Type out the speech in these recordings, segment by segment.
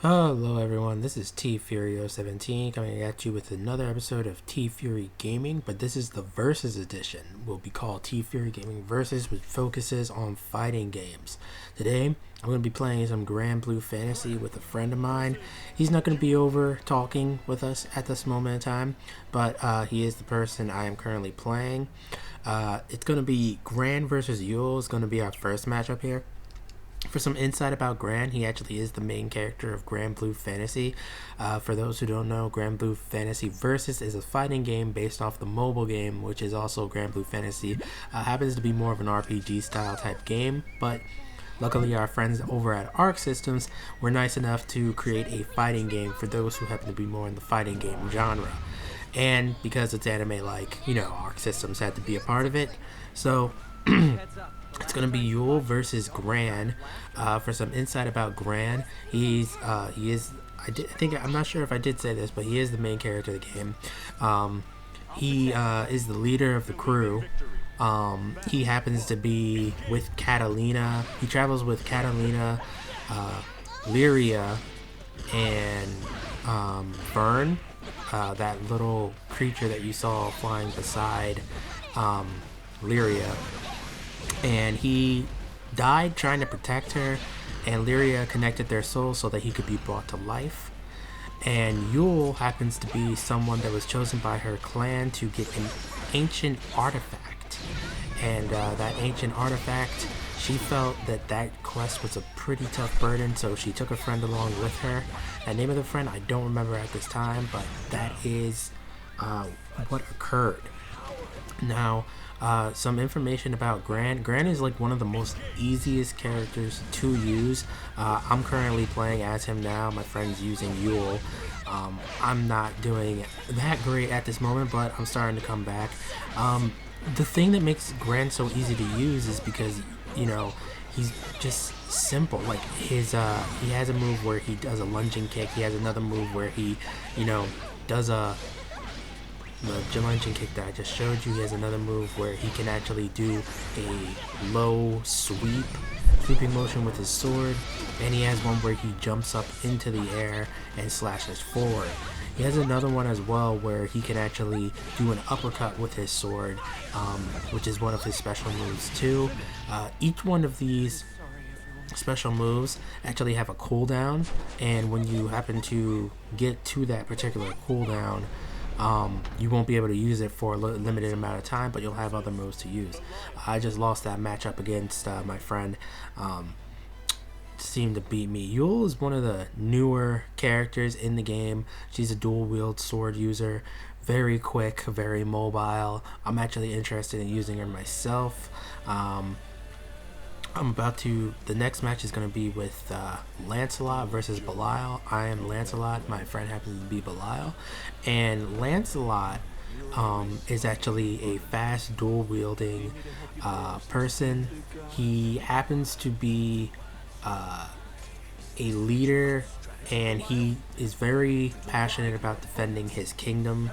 Hello everyone, this is TFury 17 coming at you with another episode of TFury Gaming, but this is the Versus edition. Will be called TFury Gaming Versus, which focuses on fighting games. Today, I'm going to be playing some Granblue Fantasy with a friend of mine. He's not going to be over talking with us at this moment in time, but he is the person I am currently playing. It's going to be Gran versus Yule is going to be our first matchup here. For some insight about Gran, he actually is the main character of Granblue Fantasy. For those who don't know, Granblue Fantasy Versus is a fighting game based off the mobile game, which is also Granblue Fantasy. Happens to be more of an RPG style type game, but luckily our friends over at Arc Systems were nice enough to create a fighting game for those who happen to be more in the fighting game genre. And because it's anime like, Arc Systems had to be a part of it. So it's going to be Yule versus Gran. For some insight about Gran, he is I'm not sure if I did say this, but he is the main character of the game. He is the leader of the crew. He happens to be with Catalina. He travels with Catalina, Lyria, and Vern, that little creature that you saw flying beside Lyria. And he died trying to protect her, and Lyria connected their souls so that he could be brought to life. And Yule happens to be someone that was chosen by her clan to get an ancient artifact. And that ancient artifact, she felt that quest was a pretty tough burden, so she took a friend along with her. The name of the friend I don't remember at this time, but that is what occurred. Now, some information about Gran. Gran is like one of the most easiest characters to use. I'm currently playing as him now. My friend's using Yule. I'm not doing that great at this moment, but I'm starting to come back. The thing that makes Gran so easy to use is because, he's just simple. Like he has a move where he does a lunging kick. He has another move where he, does the lunging kick that I just showed you. He has another move where he can actually do a low sweeping motion with his sword, and he has one where he jumps up into the air and slashes forward. He has another one as well where he can actually do an uppercut with his sword, which is one of his special moves too. Each one of these special moves actually have a cooldown, and when you happen to get to that particular cooldown, you won't be able to use it for a limited amount of time, but you'll have other moves to use. I just lost that matchup against my friend. Seemed to beat me. Yule is one of the newer characters in the game. She's a dual wield sword user, very quick, very mobile. I'm actually interested in using her myself. The next match is going to be with Lancelot versus Belial. I am Lancelot, my friend happens to be Belial, and Lancelot is actually a fast dual wielding person. He happens to be a leader, and he is very passionate about defending his kingdom.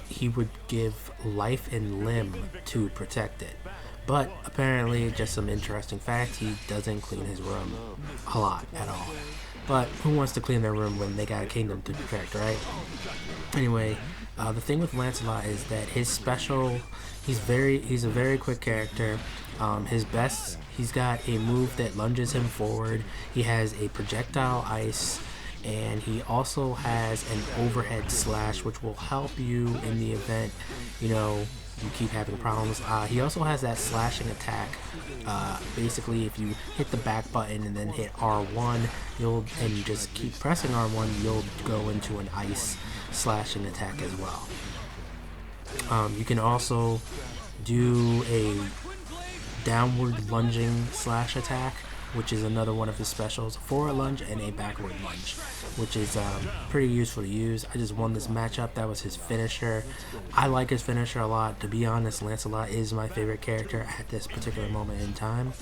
He would give life and limb to protect it. But apparently, just some interesting facts, he doesn't clean his room a lot at all. But who wants to clean their room when they got a kingdom to protect, right? Anyway, the thing with Lancelot is that his special, he's a very quick character. He's got a move that lunges him forward. He has a projectile ice, and he also has an overhead slash, which will help you in the event, you keep having problems. He also has that slashing attack. Basically, if you hit the back button and then hit R1, and you just keep pressing R1, you'll go into an ice slashing attack as well. You can also do a downward lunging slash attack, which is another one of his specials, a forward lunge and a backward lunge, which is pretty useful to use. I just won this matchup. That was his finisher. I like his finisher a lot. To be honest, Lancelot is my favorite character at this particular moment in time.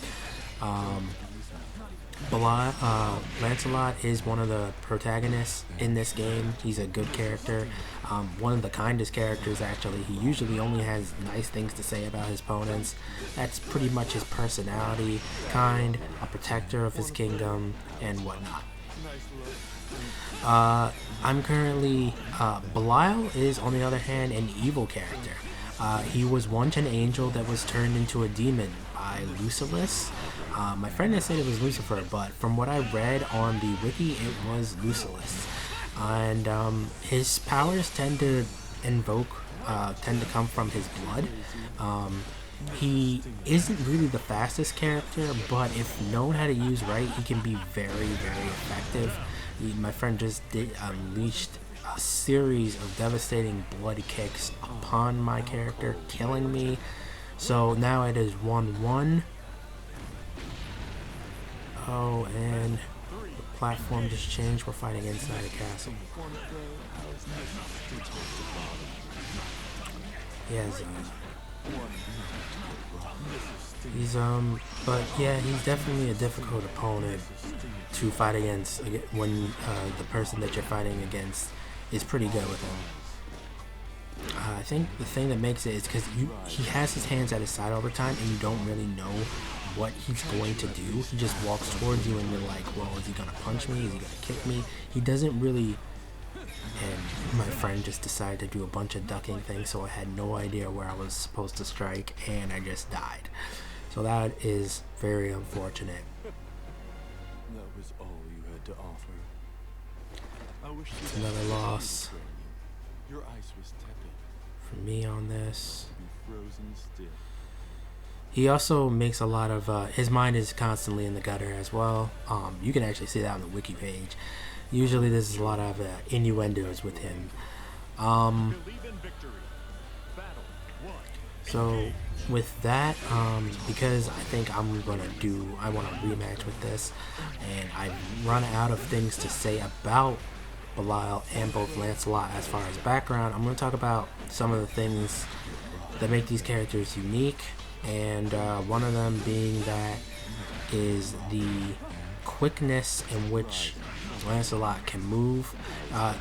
Lancelot is one of the protagonists in this game. He's a good character, one of the kindest characters actually. He usually only has nice things to say about his opponents. That's pretty much his personality, kind, a protector of his kingdom, and whatnot. I'm currently, Belial is, on the other hand, an evil character. He was once an angel that was turned into a demon by Lucilis. My friend had said it was Lucifer, but from what I read on the wiki, it was Lucilis. And his powers tend to tend to come from his blood. He isn't really the fastest character, but if known how to use right, he can be very, very effective. My friend just unleashed a series of devastating blood kicks upon my character, killing me. So now it is 1-1. Oh, and the platform just changed. We're fighting inside a castle. Yes. But yeah, he's definitely a difficult opponent to fight against when the person that you're fighting against is pretty good with him. I think the thing that makes it is because he has his hands at his side all the time, and you don't really know what he's going to do. He just walks towards you, and you're like, well, is he gonna punch me? Is he gonna kick me? He doesn't really. And my friend just decided to do a bunch of ducking things, so I had no idea where I was supposed to strike, and I just died. So that is very unfortunate. That was all you had to offer. I wish it's another loss. Your ice was tepid. For me on this. Be frozen still. He also makes a lot of his mind is constantly in the gutter as well. You can actually see that on the wiki page. Usually there's a lot of innuendos with him. So with that, because I think I want a rematch with this, and I've run out of things to say about Belial and both Lancelot as far as background, I'm going to talk about some of the things that make these characters unique, and one of them being that is the quickness in which Lancelot can move.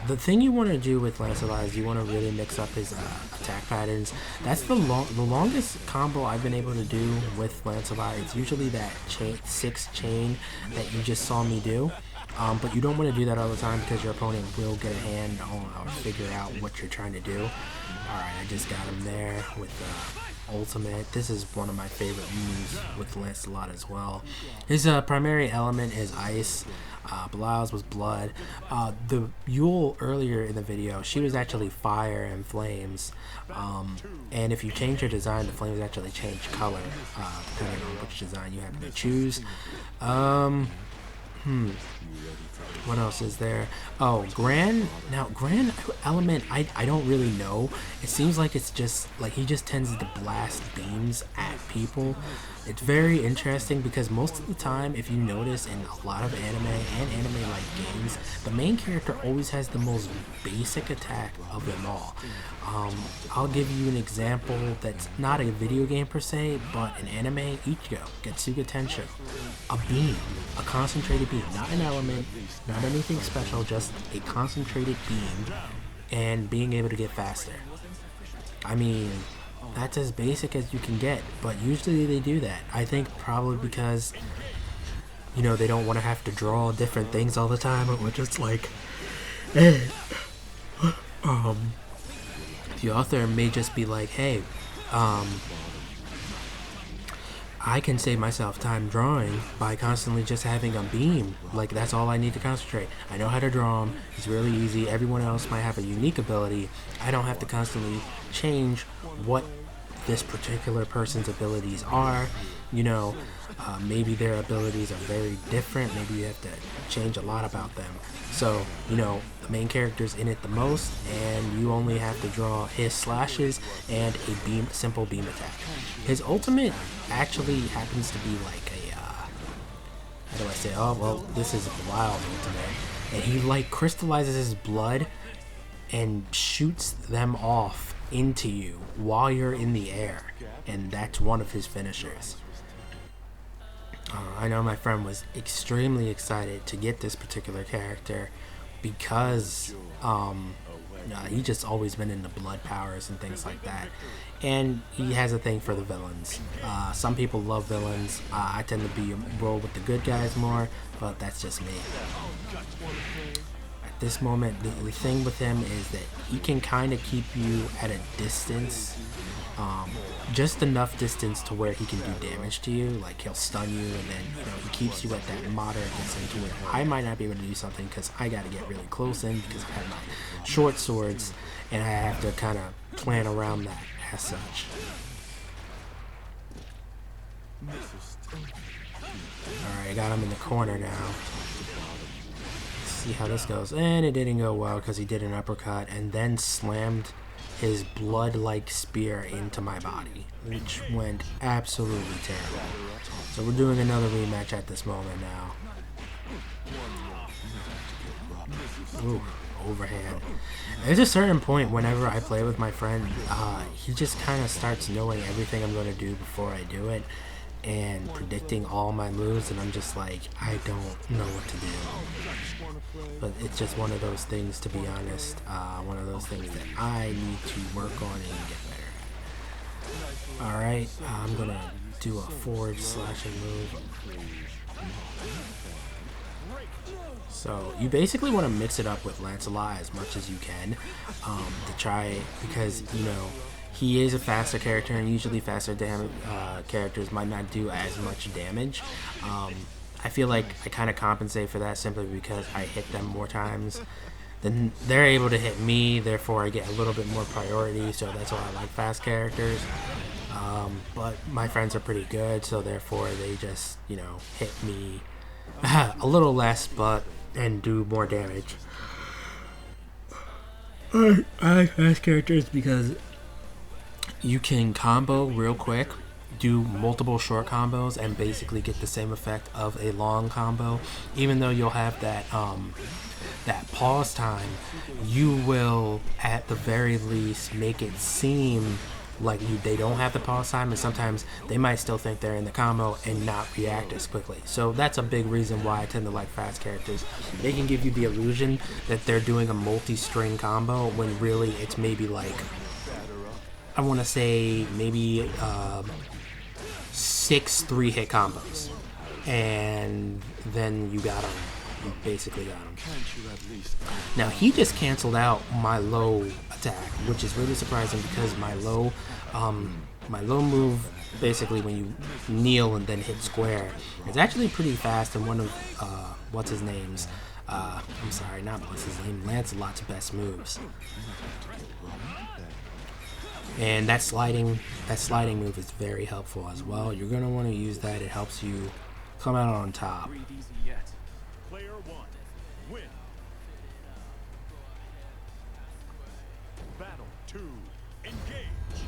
The thing you want to do with Lancelot is you want to really mix up his attack patterns. That's the longest combo I've been able to do with Lancelot. It's usually that 6 chain that you just saw me do. But you don't want to do that all the time because your opponent will get a hand on or figure out what you're trying to do. Alright, I just got him there with ultimate. This is one of my favorite moves with Lancelot as well. His primary element is ice. Belial's was blood. The Yule earlier in the video, she was actually fire and flames. And if you change her design, the flames actually change color, depending on which design you happen to choose. What else is there? Oh, Gran element, I don't really know. It seems like it's just, like, he just tends to blast beams at people. It's very interesting because most of the time, if you notice in a lot of anime and anime-like games, the main character always has the most basic attack of them all. I'll give you an example that's not a video game per se, but an anime, Ichigo, Getsuga Tensho. A beam, a concentrated beam, not an element, not anything special, just a concentrated beam, and being able to get faster. I mean, that's as basic as you can get, but usually they do that. I think probably because, you know, they don't want to have to draw different things all the time, or just like, the author may just be like, hey, I can save myself time drawing by constantly just having a beam. Like, that's all I need to concentrate. I know how to draw them. It's really easy. Everyone else might have a unique ability. I don't have to constantly change what this particular person's abilities are. You know, maybe their abilities are very different. Maybe you have to change a lot about them. So, you know, the main character's in it the most, and you only have to draw his slashes and a simple beam attack. His ultimate actually happens to be like a, how do I say, oh, well, this is a wild ultimate. And he, like, crystallizes his blood and shoots them off into you while you're in the air. And that's one of his finishers. I know my friend was extremely excited to get this particular character because He just always been into blood powers and things like that. And he has a thing for the villains. Some people love villains. I tend to be roll with the good guys more, but that's just me. At this moment, the thing with him is that he can kind of keep you at a distance, just enough distance to where he can do damage to you. Like he'll stun you, and then he keeps you at that moderate distance to where I might not be able to do something because I got to get really close in because I have my short swords, and I have to kind of plan around that as such. Alright, I got him in the corner now. Let's see how this goes. And it didn't go well because he did an uppercut and then slammed his blood-like spear into my body, which went absolutely terrible. So we're doing another rematch at this moment now. Ooh, overhand. There's a certain point whenever I play with my friend, he just kind of starts knowing everything I'm going to do before I do it and predicting all my moves, and I'm just like, I don't know what to do. But it's just one of those things, to be honest, one of those things that I need to work on and get better at. Alright, I'm going to do a forward slashing move. So you basically want to mix it up with Lancelot as much as you can, to try, because he is a faster character, and usually faster characters might not do as much damage. I feel like I kind of compensate for that simply because I hit them more times than they're able to hit me, therefore I get a little bit more priority, so that's why I like fast characters. But my friends are pretty good, so therefore they just, hit me a little less, and do more damage. I like fast characters because you can combo real quick, do multiple short combos, and basically get the same effect of a long combo. Even though you'll have that pause time, you will at the very least make it seem like they don't have the pause time, and sometimes they might still think they're in the combo and not react as quickly. So that's a big reason why I tend to like fast characters. They can give you the illusion that they're doing a multi-string combo when really it's maybe like, I want to say maybe 6 3-hit combos, and then you got them. You basically got him. Now he just canceled out my low attack, which is really surprising because my low move, basically when you kneel and then hit square, is actually pretty fast, and one of what's his name's I'm sorry, not what's his name, Lancelot's best moves. And that sliding move is very helpful as well. You're gonna want to use that. It helps you come out on top. Player one, win. Battle two, engage.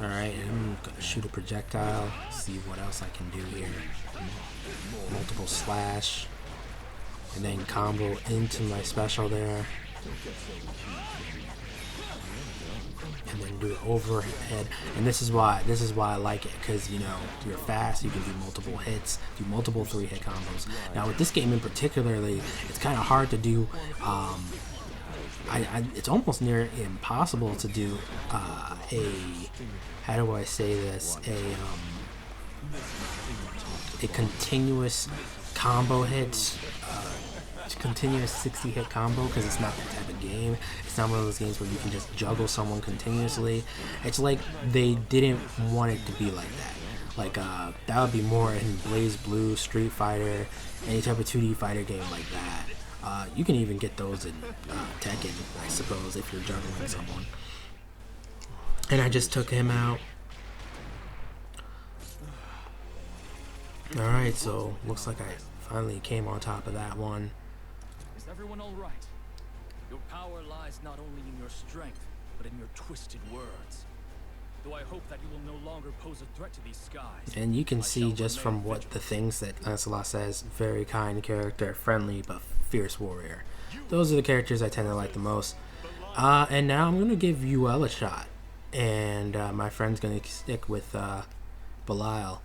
Alright, I'm gonna shoot a projectile, see what else I can do here. Multiple slash, and then combo into my special there. And then do it overhead, and this is why I like it, because you're fast, you can do multiple hits, do multiple 3-hit combos. Now with this game in particularly, it's kind of hard to do. It's almost near impossible to do how do I say this, a continuous combo hit. Continuous 60-hit combo, because it's not that type of game. It's not one of those games where you can just juggle someone continuously. It's like they didn't want it to be like that. Like that would be more in Granblue, Street Fighter, any type of 2D fighter game like that. You can even get those in Tekken, I suppose, if you're juggling someone. And I just took him out. Alright, so looks like I finally came on top of that one. Is everyone all right? Your power lies not only in your strength, but in your twisted words. Though I hope that you will no longer pose a threat to these skies. And you can see just from what the things that Lancelot says, very kind character, friendly but fierce warrior. Those are the characters I tend to like the most. And now I'm going to give UL a shot. And my friend's going to stick with Belial.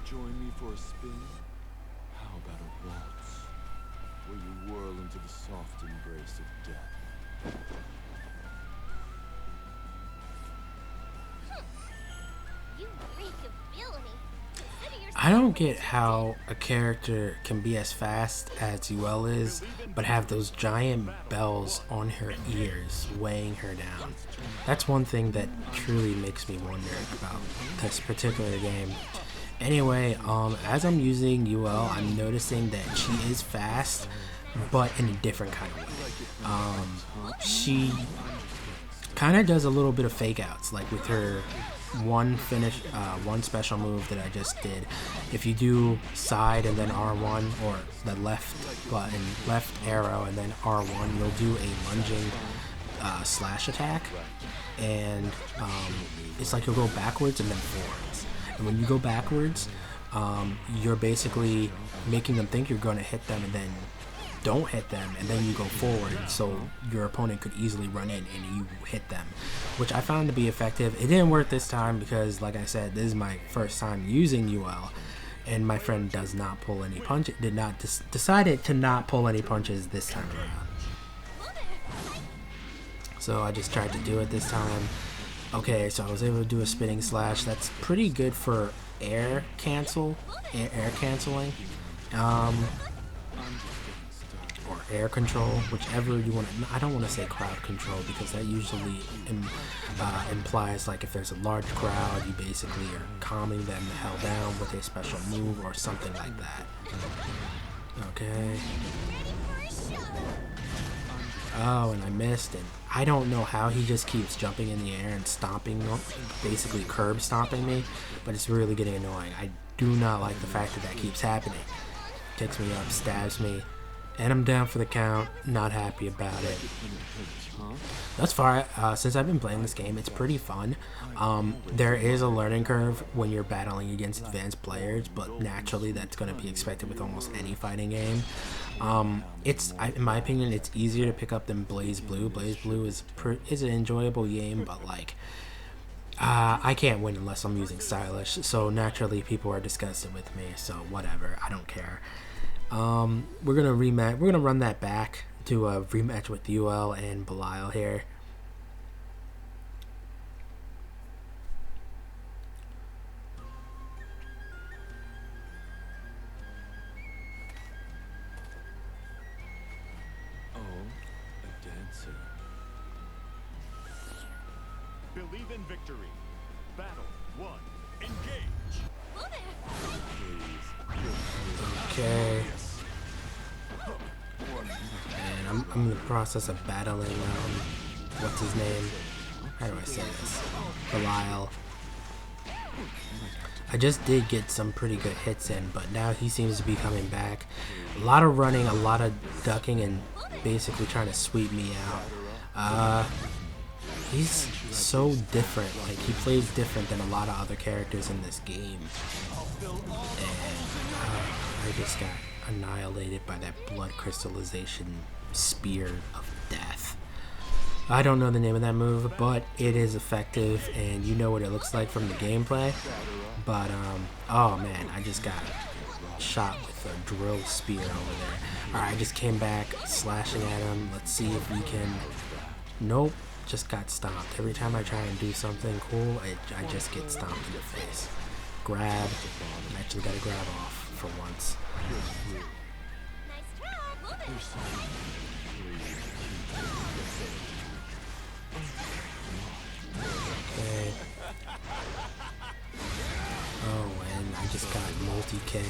to join me for a spin? How about a waltz, where you whirl into the soft embrace of death? You reek of villainy. Consider yourself I don't get how a character can be as fast as UL is, but have those giant bells on her ears weighing her down. That's one thing that truly makes me wonder about this particular game. Anyway, as I'm using UL, I'm noticing that she is fast, but in a different kind of way. She kind of does a little bit of fake outs, like with her one special move that I just did. If you do side and then R1, or the left button, left arrow and then R1, you'll do a lunging slash attack, and it's like you'll go backwards and then forwards. And when you go backwards, you're basically making them think you're going to hit them and then don't hit them, and then you go forward, so your opponent could easily run in and you hit them, which I found to be effective. It didn't work this time because, like I said, this is my first time using UL, and my friend does not pull any punches, decided to not pull any punches this time around. So I just tried to do it this time. Okay, so I was able to do a spinning slash. That's pretty good for air canceling. Or air control, whichever you want to. I don't want to say crowd control because that usually implies like if there's a large crowd, you basically are calming them the hell down with a special move or something like that. Okay. Oh, and I missed, and I don't know how he just keeps jumping in the air and stomping, basically curb stomping me, but it's really getting annoying. I do not like the fact that that keeps happening. Kicks me up, stabs me, and I'm down for the count. Not happy about it. Thus far, since I've been playing this game, it's pretty fun. There is a learning curve when you're battling against advanced players, but naturally that's going to be expected with almost any fighting game. In my opinion, it's easier to pick up than Granblue. Granblue is an enjoyable game, but like, I can't win unless I'm using stylish, so naturally people are disgusted with me, so whatever, I don't care. We're gonna run that back, do a rematch with UL and Belial here. Oh, a dancer. Believe in victory. Battle 1. Engage. Okay. And I'm in the process of battling, what's his name? How do I say this? Belial. I just did get some pretty good hits in, but now he seems to be coming back. A lot of running, a lot of ducking, and basically trying to sweep me out. He's so different. Like, he plays different than a lot of other characters in this game. And I just got annihilated by that blood crystallization spear of death. I don't know the name of that move, but it is effective, and you know what it looks like from the gameplay. But oh man, I just got shot with a drill spear over there. Alright, I just came back slashing at him. Let's see if we can. Nope, just got stomped. Every time I try and do something cool, I just get stomped in the face. Grab. I actually got to grab off for once. Okay. Oh, and I just got multi-kicked.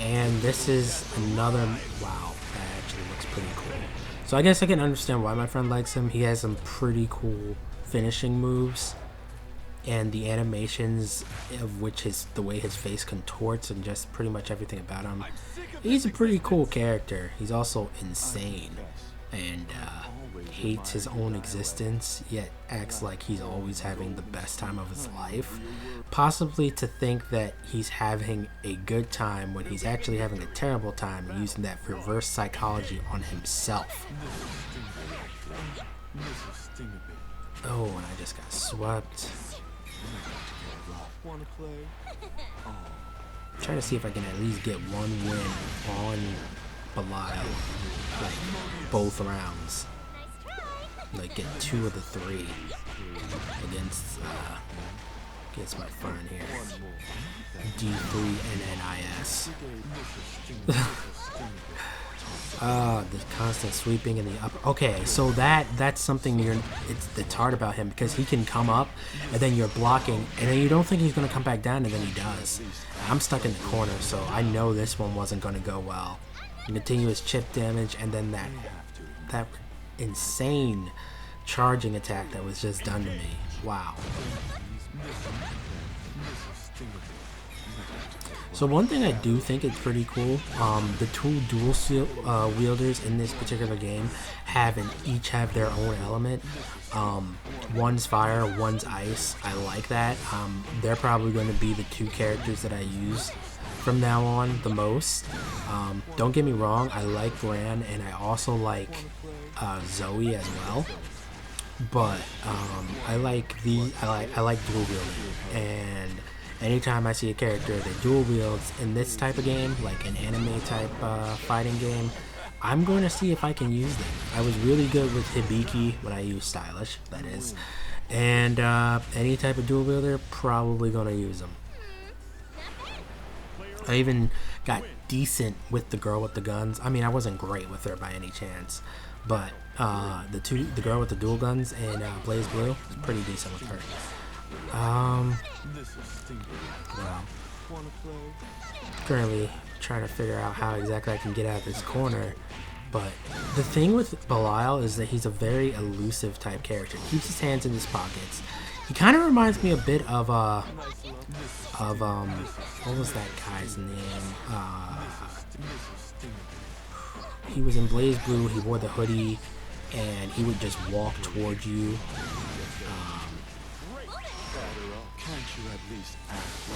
And this is another. Wow, that actually looks pretty cool. So I guess I can understand why my friend likes him. He has some pretty cool finishing moves, and the animations of which the way his face contorts and just pretty much everything about him. He's a pretty cool character. He's also insane and hates his own existence, yet acts like he's always having the best time of his life. Possibly to think that he's having a good time when he's actually having a terrible time, and using that reverse psychology on himself. Oh, and I just got swept. Wanna play? Oh, try to see if I can at least get one win on Belial, like both rounds. Like get 2 of the 3 against my friend here. D3 and NIS. The constant sweeping in the upper. Okay, so that's something it's hard about him, because he can come up and then you're blocking and then you don't think he's gonna come back down, and then he does. I'm stuck in the corner, so I know this one wasn't gonna go well. Continuous chip damage, and then that insane charging attack that was just done to me. Wow. So one thing I do think is pretty cool, the 2 dual wielders in this particular game each have their own element. One's fire, one's ice. I like that. They're probably going to be the 2 characters that I use from now on the most. Don't get me wrong, I like Gran, and I also like Zoe as well. But I like dual wielding, and anytime I see a character that dual wields in this type of game, like an anime type fighting game, I'm going to see if I can use them. I was really good with Hibiki when I used Stylish, that is, and any type of dual wielder, probably going to use them. I even got decent with the girl with the guns. I mean, I wasn't great with her by any chance, but the girl with the dual guns in BlazBlue was pretty decent with her. Well, currently trying to figure out how exactly I can get out of this corner. But the thing with Belial is that he's a very elusive type character. He keeps his hands in his pockets. He kind of reminds me a bit of what was that guy's name? He was in BlazBlue. He wore the hoodie, and he would just walk towards you.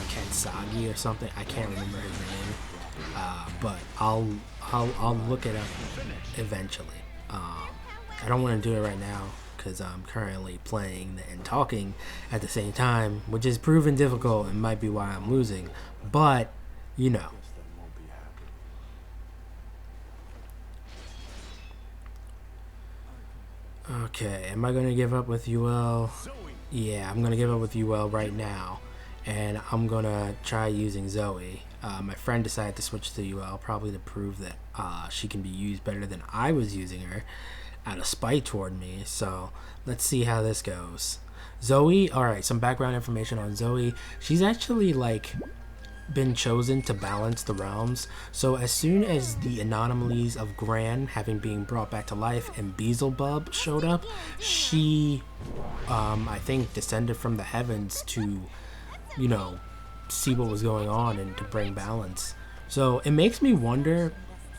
Kensagi or something. I can't remember his name, but I'll look it up eventually. I don't want to do it right now because I'm currently playing and talking at the same time, which is proven difficult and might be why I'm losing. But you know. Okay, am I gonna give up with UL? Yeah, I'm gonna give up with UL right now, and I'm gonna try using Zoe. My friend decided to switch to UL, probably to prove that she can be used better than I was using her, out of spite toward me. So let's see how this goes. Zoe, alright, some background information on Zoe. She's actually been chosen to balance the realms. So as soon as the anomalies of Gran having been brought back to life and Beelzebub showed up, she I think descended from the heavens to, you know, see what was going on and to bring balance. So it makes me wonder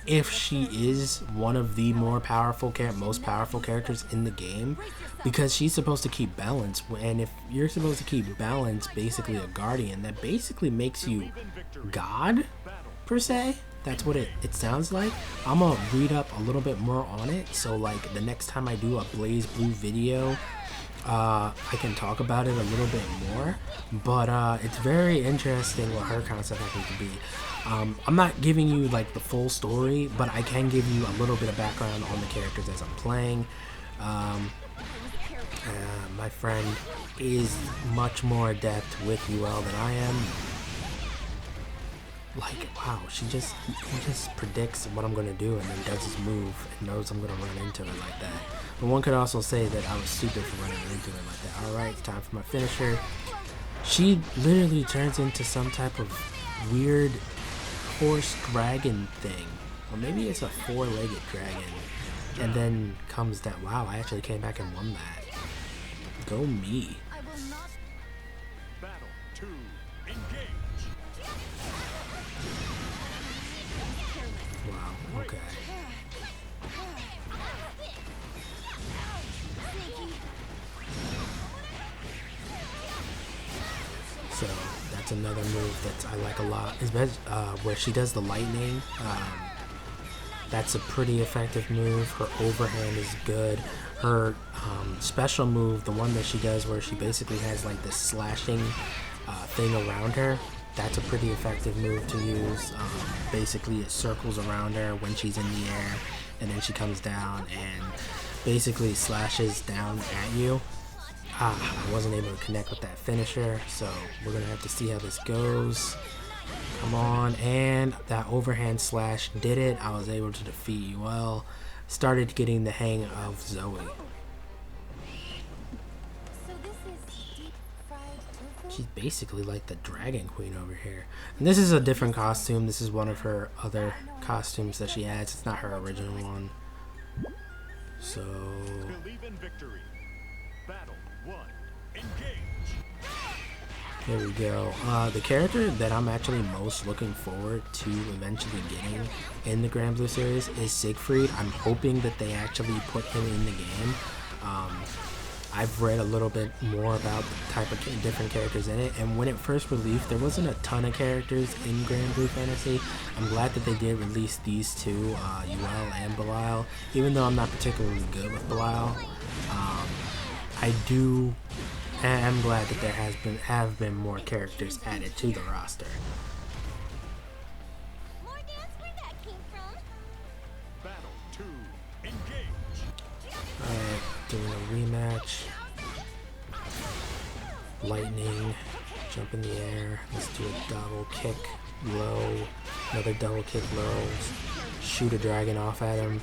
if she is one of the most powerful characters in the game, because she's supposed to keep balance, and if you're supposed to keep balance, basically a guardian, that basically makes you God, per se. That's what it sounds like. I'm gonna read up a little bit more on it, so the next time I do a BlazBlue video, I can talk about it a little bit more. But it's very interesting what her concept happens to be. I'm not giving you the full story, but I can give you a little bit of background on the characters as I'm playing. My friend is much more adept with UL than I am. Wow, he just predicts what I'm gonna do and then does his move and knows I'm gonna run into it like that. But one could also say that I was stupid for running into it like that. Alright, it's time for my finisher. She literally turns into some type of weird horse dragon thing. Or maybe it's a 4-legged dragon. And then comes that, wow, I actually came back and won that. Go me. Battle 2, engage. Wow, okay. So that's another move that I like a lot. Is where she does the lightning. That's a pretty effective move. Her overhand is good. Her special move, the one that she does where she basically has this slashing thing around her, that's a pretty effective move to use. Basically, it circles around her when she's in the air, and then she comes down and basically slashes down at you. I wasn't able to connect with that finisher, so we're gonna have to see how this goes. Come on, and that overhand slash did it. I was able to defeat you well. Started getting the hang of Zoe. So this is deep fried tofu? She's basically like the Dragon Queen over here. And this is a different costume. This is one of her other costumes that she adds. It's not her original one. So Believe in victory. Battle 1. Engage. here we go. The character that I'm actually most looking forward to eventually getting in the Granblue series is Siegfried. I'm hoping that they actually put him in the game. I've read a little bit more about the type of different characters in it, and when it first released, there wasn't a ton of characters in Granblue Fantasy. I'm glad that they did release these two, Yuel and Belial, even though I'm not particularly good with Belial. I'm glad that there have been more characters added to the roster. More dance where that came from? Battle 2. Engage. Alright, doing a rematch. Lightning, jump in the air. Let's do a double kick low. Another double kick low. Shoot a dragon off at him.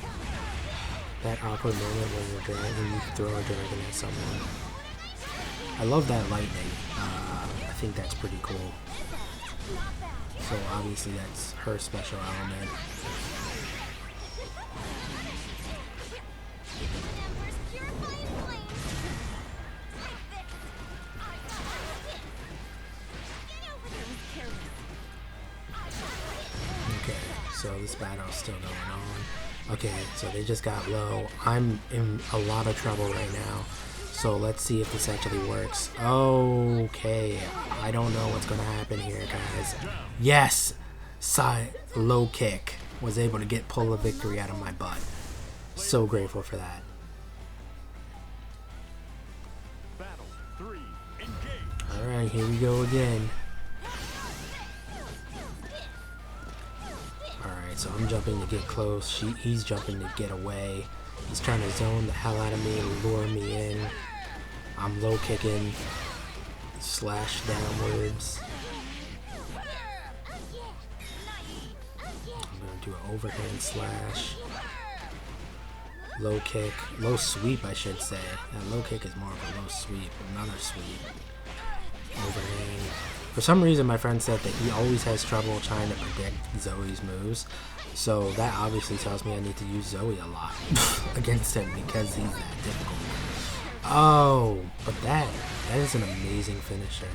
That awkward moment when you throw a dragon at someone. I love that lightning. I think that's pretty cool. So obviously that's her special element. Embers purifying flame. Take this. Get over there. Okay, so this battle's still going on. Okay, so they just got low. I'm in a lot of trouble right now. So let's see if this actually works. Okay, I don't know what's gonna happen here, guys. Yes! Low kick. Was able to pull a victory out of my butt. So grateful for that. Battle 3. Engage. Alright, here we go again. Alright, so I'm jumping to get close. He's jumping to get away. He's trying to zone the hell out of me and lure me in. I'm low kicking. Slash downwards. I'm going to do an overhand slash. Low kick. Low sweep, I should say. That low kick is more of a low sweep. Another sweep. Overhand. For some reason, my friend said that he always has trouble trying to predict Zoe's moves. So that obviously tells me I need to use Zoe a lot against him because he's that difficult. Oh, but that is an amazing finisher.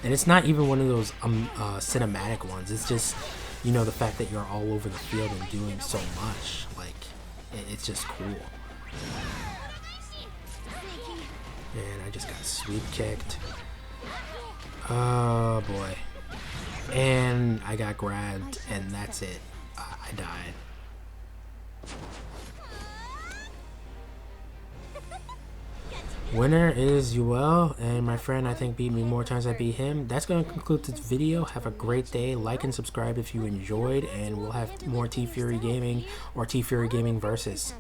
And it's not even one of those cinematic ones. It's just, you know, the fact that you're all over the field and doing so much. Like, it's just cool. And I just got sweep kicked. Oh boy. And I got grabbed, and that's it. I died. Winner is Yuel, and my friend I think beat me more times than I beat him. That's going to conclude this video. Have a great day. Like and subscribe if you enjoyed, and we'll have more TFury Gaming or TFury Gaming Versus.